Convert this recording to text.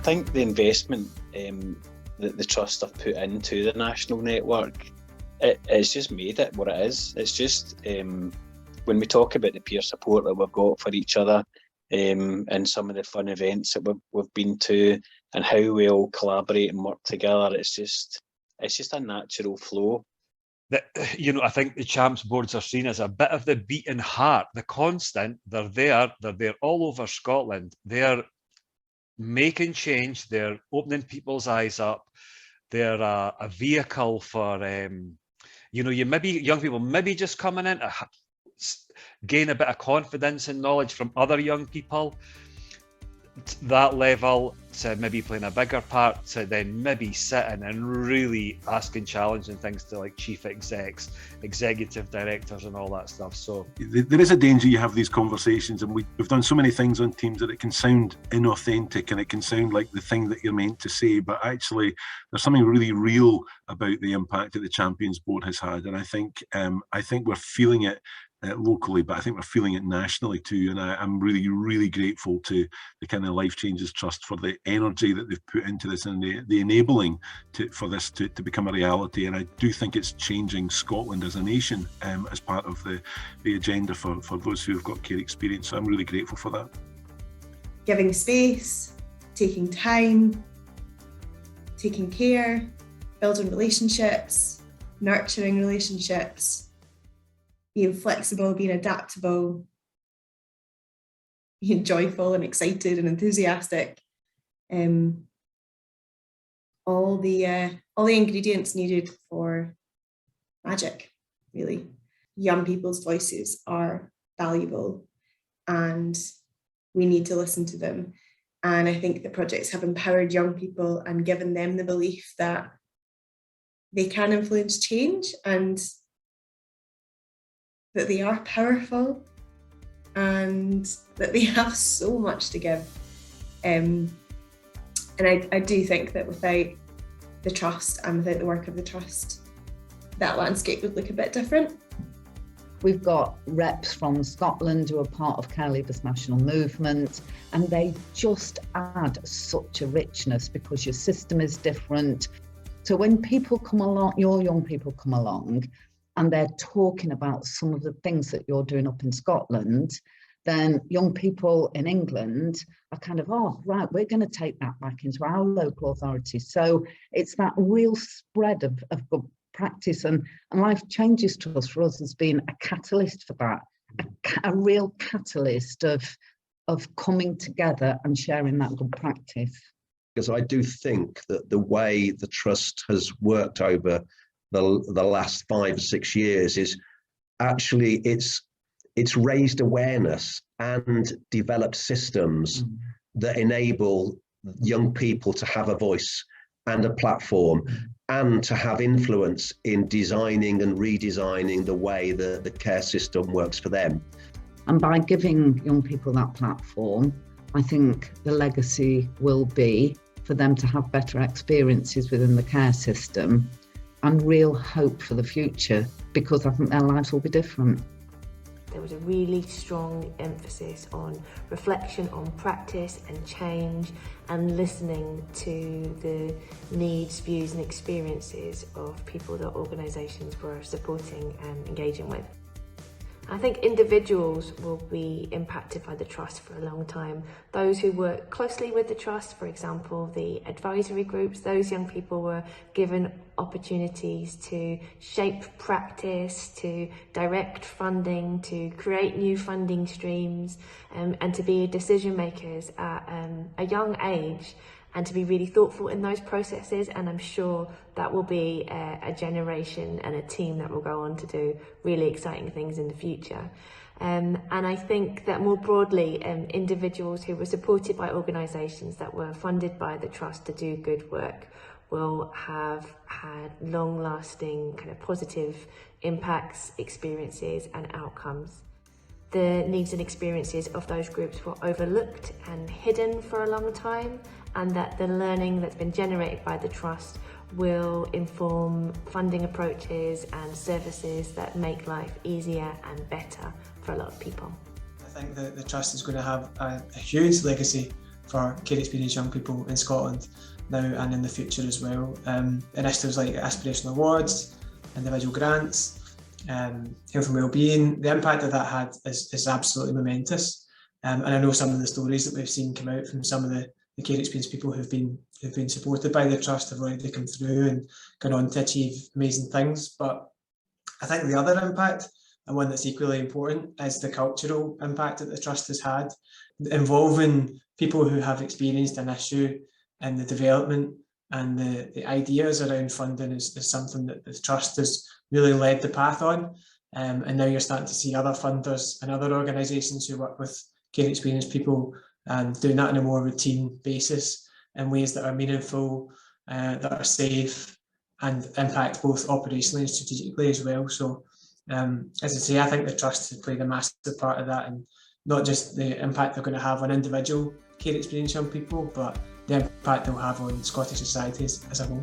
think the investment that the Trust have put into the national network, it's just made it what it is. It's just, when we talk about the peer support that we've got for each other, and some of the fun events that we've been to, and how we all collaborate and work together, it's just a natural flow. I think the champs boards are seen as a bit of the beating heart, the constant. They're there all over Scotland. They're making change, they're opening people's eyes up, they're a vehicle for young people maybe just coming in to gain a bit of confidence and knowledge from other young people, that level, to maybe playing a bigger part, to then maybe sitting and really asking challenging things to like chief execs, executive directors and all that stuff. So there is a danger you have these conversations, and we've done so many things on teams that it can sound inauthentic and it can sound like the thing that you're meant to say, but actually there's something really real about the impact that the Champions Board has had. And I think we're feeling it locally, but I think we're feeling it nationally too. And I'm really, really grateful to the kind of Life Changes Trust for the energy that they've put into this and the enabling for this to become a reality. And I do think it's changing Scotland as a nation as part of the agenda for those who have got care experience. So I'm really grateful for that. Giving space, taking time, taking care, building relationships, nurturing relationships, being flexible, being adaptable, being joyful and excited and enthusiastic. All the ingredients needed for magic, really. Young people's voices are valuable and we need to listen to them. And I think the projects have empowered young people and given them the belief that they can influence change and that they are powerful and that they have so much to give. And I do think that without the trust and without the work of the trust, that landscape would look a bit different. We've got reps from Scotland who are part of Care Leavers National Movement, and they just add such a richness because your system is different. So when people come along, your young people come along, and they're talking about some of the things that you're doing up in Scotland, then young people in England are kind of, oh, right, we're going to take that back into our local authorities. So it's that real spread of good practice, and Life Changes Trust for us has been a catalyst for that, a real catalyst of coming together and sharing that good practice. Because I do think that the way the Trust has worked over the last 5 or 6 years is actually it's raised awareness and developed systems that enable young people to have a voice and a platform and to have influence in designing and redesigning the way the care system works for them. And by giving young people that platform, I think the legacy will be for them to have better experiences within the care system and real hope for the future, because I think their lives will be different. There was a really strong emphasis on reflection, on practice and change, and listening to the needs, views and experiences of people that organisations were supporting and engaging with. I think individuals will be impacted by the Trust for a long time. Those who work closely with the Trust, for example, the advisory groups, those young people were given opportunities to shape practice, to direct funding, to create new funding streams, and to be decision makers at a young age, and to be really thoughtful in those processes. And I'm sure that will be a generation and a team that will go on to do really exciting things in the future. And I think that more broadly, individuals who were supported by organisations that were funded by the Trust to do good work will have had long-lasting kind of positive impacts, experiences and outcomes. The needs and experiences of those groups were overlooked and hidden for a long time, and that the learning that's been generated by the Trust will inform funding approaches and services that make life easier and better for a lot of people. I think that the Trust is going to have a huge legacy for care experience young people in Scotland now and in the future as well. Initiatives like aspirational awards, individual grants, health and wellbeing, the impact that had is absolutely momentous. And I know some of the stories that we've seen come out from some of the care experience people who've been supported by the trust have already come through and gone on to achieve amazing things. But I think the other impact, and one that's equally important, is the cultural impact that the trust has had, involving people who have experienced an issue in the development and the ideas around funding is something that the trust has really led the path on. And now you're starting to see other funders and other organisations who work with care experienced people doing that on a more routine basis in ways that are meaningful, that are safe, and impact both operationally and strategically as well. So as I say, I think the trust has played a massive part of that, and not just the impact they're going to have on individual care experienced young people, but the impact they'll have on Scottish society as a whole.